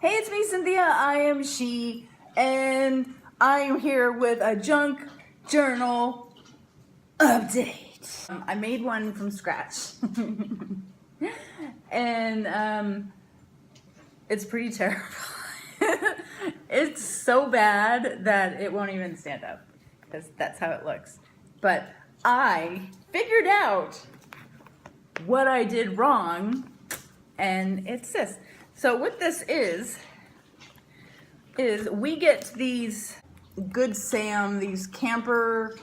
Hey, it's me, Cynthia. I am she, and I am here with a junk journal update. I made one from scratch, and it's pretty terrible. It's so bad that it won't even stand up, because that's how it looks. But I figured out what I did wrong, and it's this. So what this is we get these Good Sam, these camping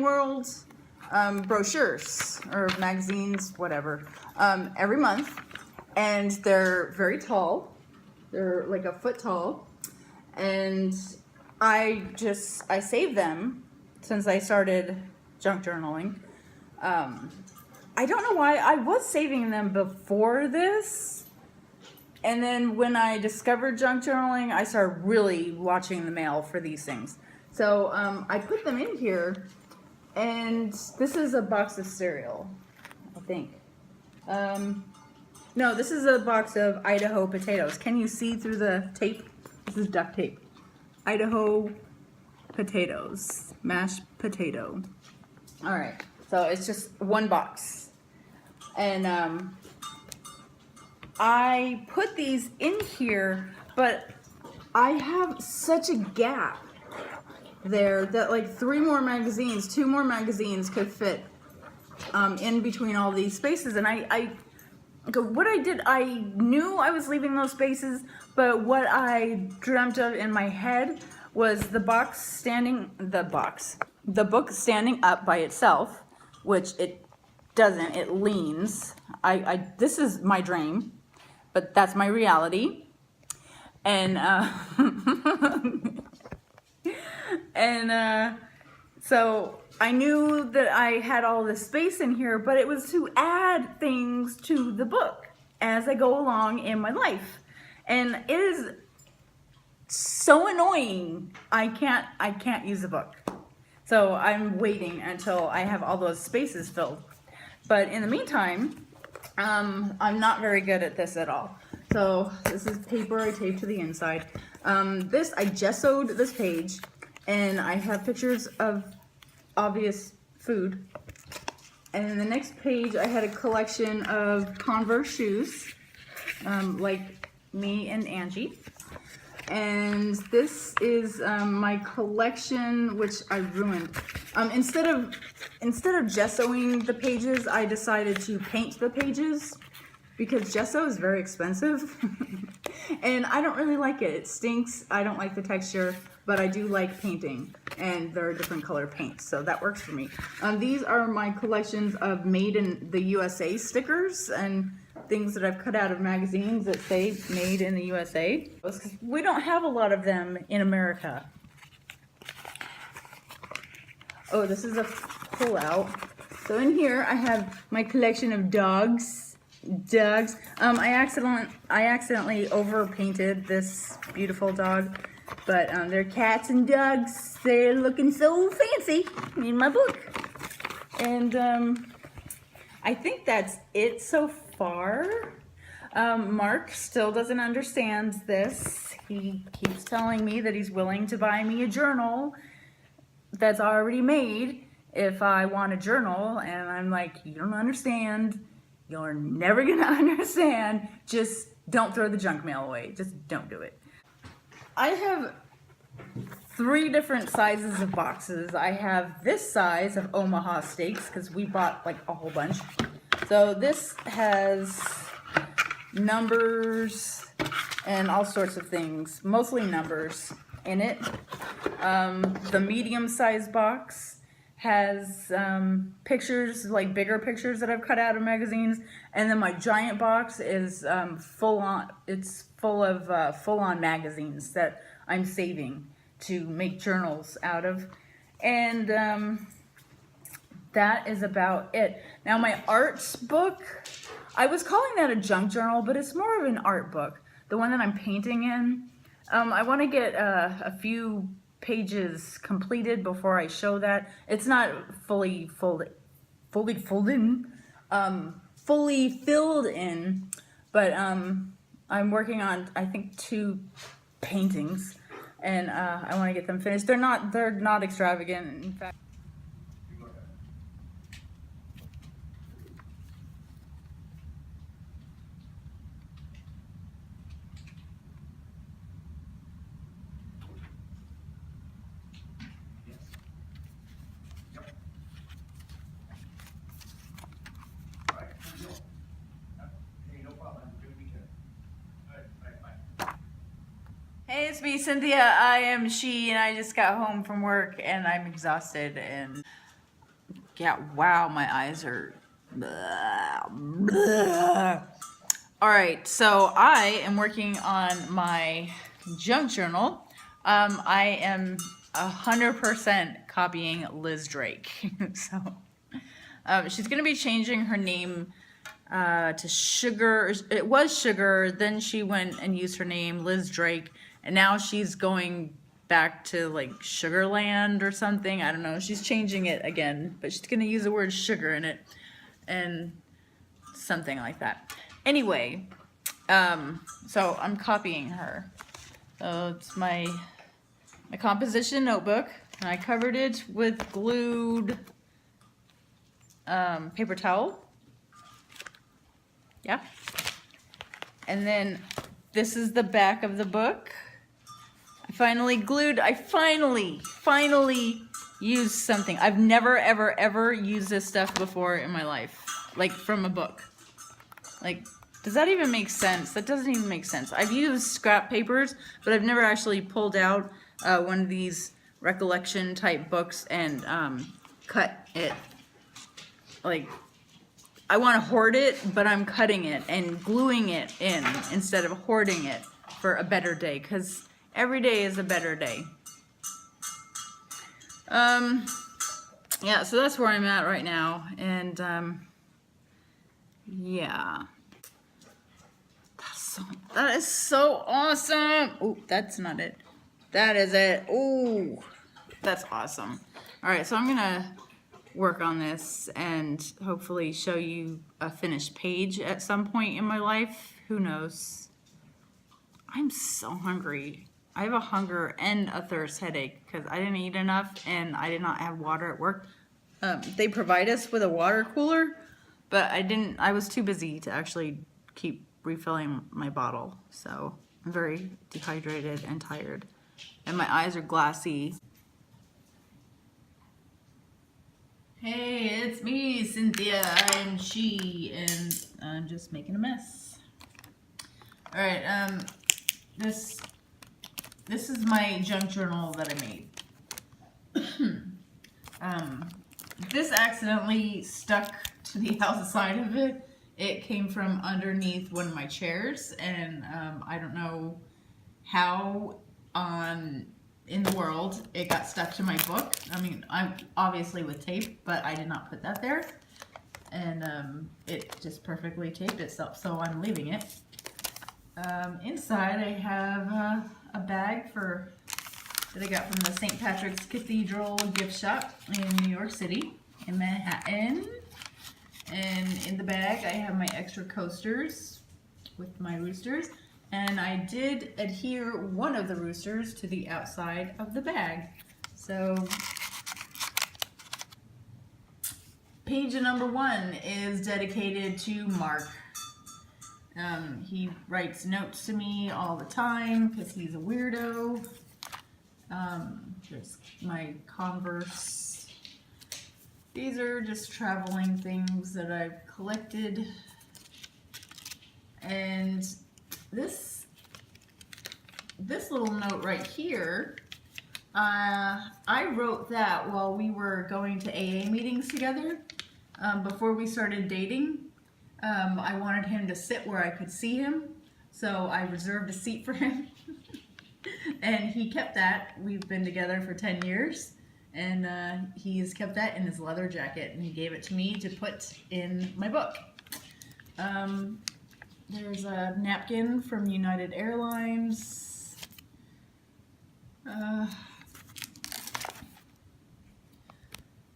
worlds brochures or magazines, whatever, every month, and they're very tall. They're like a foot tall, and I save them since I started junk journaling. I don't know why. I was saving them before this, and then when I discovered junk journaling, I started really watching the mail for these things. So I put them in here, and this is a box of cereal, I think. No, this is a box of Idaho potatoes. Can you see through the tape? This is duct tape. Idaho potatoes, mashed potato. All right, so it's just one box. And I put these in here, but I have such a gap there that like two more magazines could fit in between all these spaces. And what I did, I knew I was leaving those spaces, but what I dreamt of in my head was the book standing up by itself, which it doesn't. It leans. This is my dream, but that's my reality. And so I knew that I had all this space in here, but it was to add things to the book as I go along in my life. And it is so annoying. I can't use the book. So I'm waiting until I have all those spaces filled. But in the meantime, I'm not very good at this at all. So this is paper I taped to the inside. I gessoed this page, and I have pictures of obvious food. And in the next page, I had a collection of Converse shoes, like me and Angie. And this is my collection, which I ruined. Instead of gessoing the pages, I decided to paint the pages because gesso is very expensive. And I don't really like it. It stinks. I don't like the texture, but I do like painting, and there are different color paints, so that works for me. These are my collections of Made in the USA stickers and things that I've cut out of magazines that say Made in the USA. We don't have a lot of them in America. Oh, this is a pull-out. So in here I have my collection of dogs. I accidentally overpainted this beautiful dog, but they're cats and dogs. They're looking so fancy in my book. And I think that's it so far. Mark still doesn't understand this. He keeps telling me that he's willing to buy me a journal that's already made if I want a journal, and I'm like, you don't understand. You're never gonna understand. Just don't throw the junk mail away. Just don't do it. I have 3 different sizes of boxes. I have this size of Omaha steaks because we bought like a whole bunch. So this has numbers and all sorts of things, mostly numbers in it. The medium-sized box has pictures, like bigger pictures that I've cut out of magazines, and then my giant box is full of full-on magazines that I'm saving to make journals out of. And that is about it. Now my art book, I was calling that a junk journal, but it's more of an art book, the one that I'm painting in. I want to get a few pages completed before I show that. It's not fully filled in, but I'm working on, I think, 2 paintings, and I want to get them finished. They're not extravagant. In fact, hey, it's me, Cynthia. I am she, and I just got home from work, and I'm exhausted. And yeah, wow, my eyes are. All right, so I am working on my junk journal. I am 100% copying Liz Drake. So she's gonna be changing her name to Sugar. It was Sugar, then she went and used her name Liz Drake, and now she's going back to like Sugarland or something. I don't know. She's changing it again, but she's gonna use the word sugar in it and something like that. Anyway, so I'm copying her. So it's my composition notebook, and I covered it with glued paper towel. Yeah. And then this is the back of the book. I finally used something. I've never, ever used this stuff before in my life. Like, from a book. Like, does that even make sense? That doesn't even make sense. I've used scrap papers, but I've never actually pulled out one of these recollection type books and cut it. Like, I want to hoard it, but I'm cutting it and gluing it in instead of hoarding it for a better day, because every day is a better day. Yeah, so that's where I'm at right now, and yeah. That is so awesome. Oh, that's not it. That is it. Oh, that's awesome. All right, so I'm gonna work on this and hopefully show you a finished page at some point in my life. Who knows? I'm so hungry. I have a hunger and a thirst headache because I didn't eat enough and I did not have water at work. They provide us with a water cooler, but I was too busy to actually keep refilling my bottle. So I'm very dehydrated and tired, and my eyes are glassy. Hey, it's me, Cynthia. I'm she, and I'm just making a mess. All right, this is my junk journal that I made. This accidentally stuck to the outside of it. It came from underneath one of my chairs, and I don't know how in the world it got stuck to my book. I mean, I'm obviously with tape, but I did not put that there, and it just perfectly taped itself, so I'm leaving it. Inside I have a bag that I got from the St. Patrick's Cathedral gift shop in New York City, in Manhattan. And in the bag I have my extra coasters with my roosters, and I did adhere one of the roosters to the outside of the bag. So page number 1 is dedicated to Mark. He writes notes to me all the time because he's a weirdo. There's my Converse. These are just traveling things that I've collected. And this little note right here, I wrote that while we were going to AA meetings together. Before we started dating, I wanted him to sit where I could see him, so I reserved a seat for him. And he kept that. We've been together for 10 years. And he's kept that in his leather jacket, and he gave it to me to put in my book. There's a napkin from United Airlines.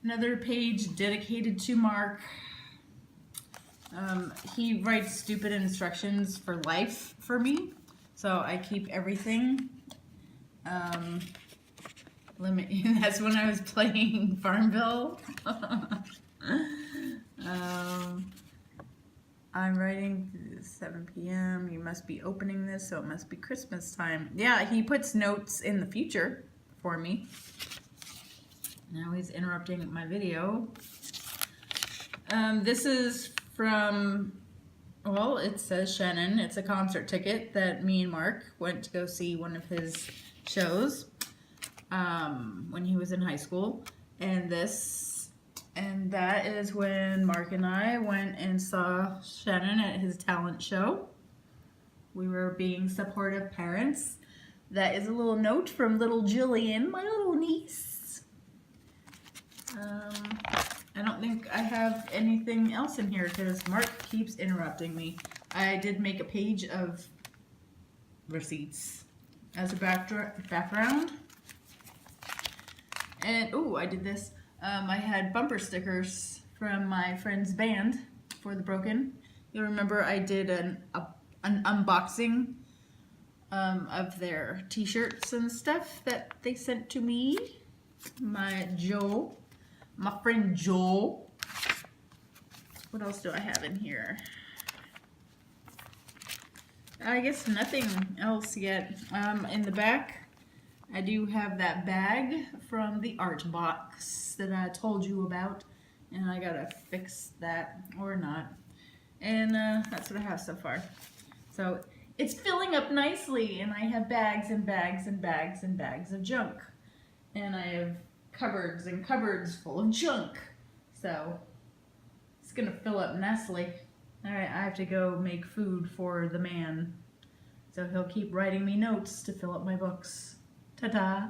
Another page dedicated to Mark. He writes stupid instructions for life for me, so I keep everything. That's when I was playing Farmville. I'm writing 7 p.m. You must be opening this, so it must be Christmas time. Yeah, he puts notes in the future for me. Now he's interrupting my video. This is from, well, it says Shannon. It's a concert ticket that me and Mark went to go see one of his shows when he was in high school. And that is when Mark and I went and saw Shannon at his talent show. We were being supportive parents. That is a little note from little Jillian, my little niece. I don't think I have anything else in here because Mark keeps interrupting me. I did make a page of receipts as a background. And, oh, I did this. I had bumper stickers from my friend's band for the Broken. You'll remember I did an unboxing of their t-shirts and stuff that they sent to me. My friend Joe. What else do I have in here? I guess nothing else yet. In the back, I do have that bag from the art box that I told you about, and I gotta fix that or not. And that's what I have so far. So it's filling up nicely, and I have bags and bags and bags and bags of junk. And I have cupboards and cupboards full of junk. So it's gonna fill up nicely. Alright, I have to go make food for the man. So he'll keep writing me notes to fill up my books. Ta-ta!